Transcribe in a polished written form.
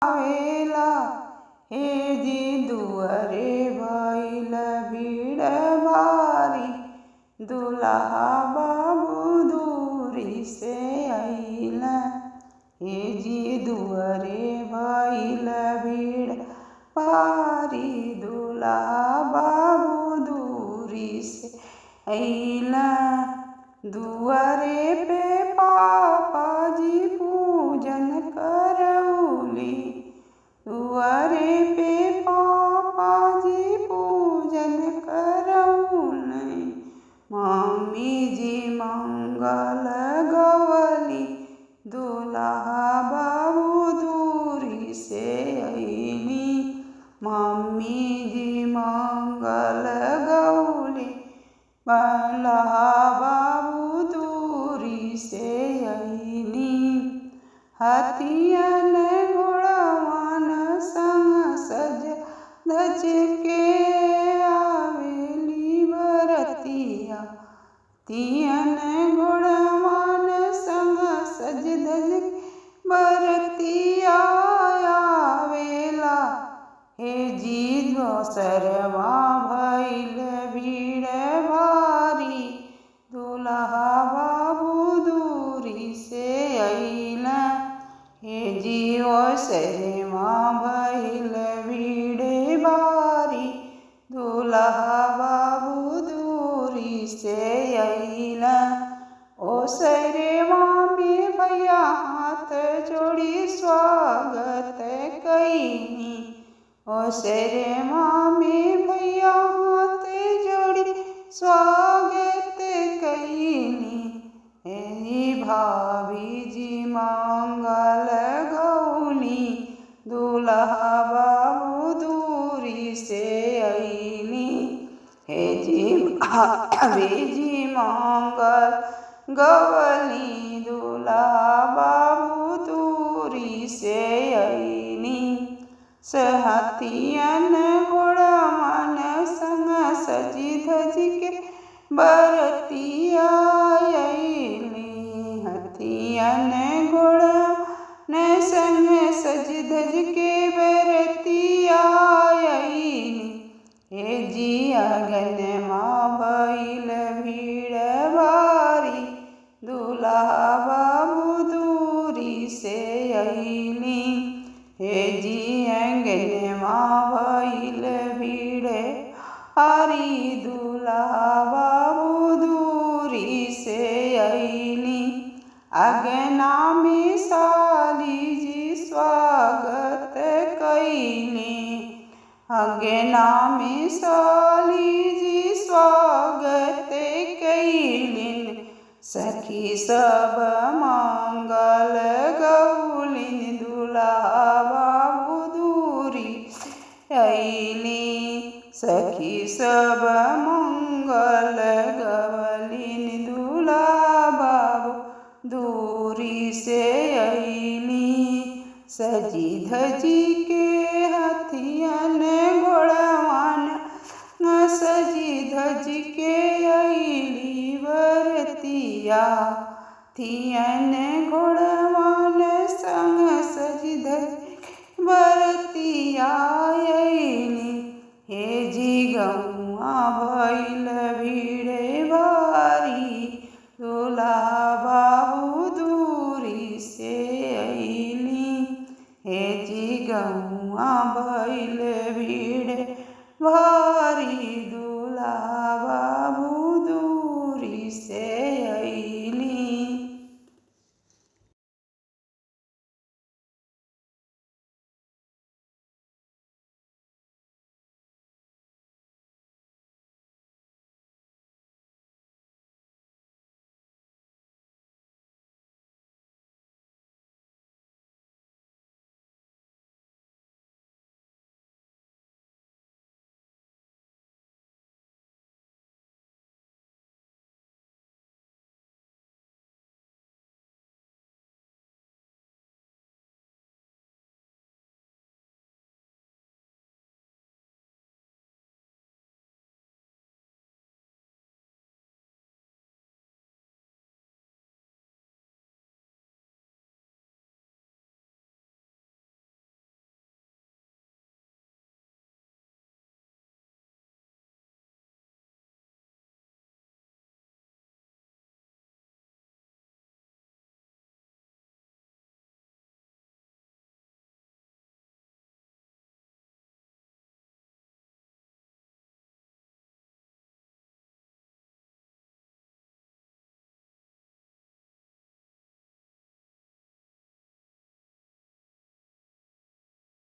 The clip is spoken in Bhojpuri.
आवेला। हे जी दुअरे भइल भीड़ भारी, दुल्हा बाबू दूरी से अइला। हे जी दुअरे भइल भीड़ भारी, दुल्हा बाबू दूरी से अइला। दुअरे पे पापा जी पूजन करौली, दुअरे पे पापा जी पूजन करौली। मम्मी जी मंगल गवली, दुल्हा बाबू दूरी से अइली। मम्मी जी मंगल गवली, दुल्हा बाबू दूरी से अइली। हथियन घोड़वन संग सज धज के आवेली बरतिया। हथियन घोड़वन संग सज धज के बरतिया आवेला। हे जी दोसरवा भइल भीड़ भारी, दुल्हा बाबू दूरी से अइला। हे जी ओसरवा भइल भीड़ भारी, दुल्हा बाबू दूरी से अइला। ओसरवा में भैया हाथ जोड़ी स्वागत कइनी, ओसरवा में भैया हाथ जोड़ी स्वागत कइनी। हे भाभी जी मंगल गौली, दुल्हा बाबू दूरी से अइली। हे जी भाभी जी मंगल गवली, दुल्हा बाबू दूरी से अइली। हथियन घोड़वन संग सजी धज के बरतिया अइली। हथियन घोड़वन संग सज धज के बरतिया अइली। हे जी अगनमा भइल भीड़ भारी, दुल्हा बाबू दूरी से अइली। हे जी अंगनमा भइल भीड़ भारी, दुल्हा बाबू दूरी से अइली। अंगना में साली जी स्वागत कइली, अंगना में साली जी स्वागत कइलिन। सखी सब मंगल गौलिन, दुल्हा बाबू दूरी से अइली। सखी सब मंगल गवलिन, दुल्हा बाबू दूरी से अइली। सजी धजी के हथियन घोड़वन सजी धज के अइली बरतिया। हथियन घोड़वन संग सजी धज के बरतिया अइली। हे जी गौआ भइल भीड़ भारी, दुल्हा बाबू दूरी से अइली। हे जी गौआ भइल भीड़ भारी।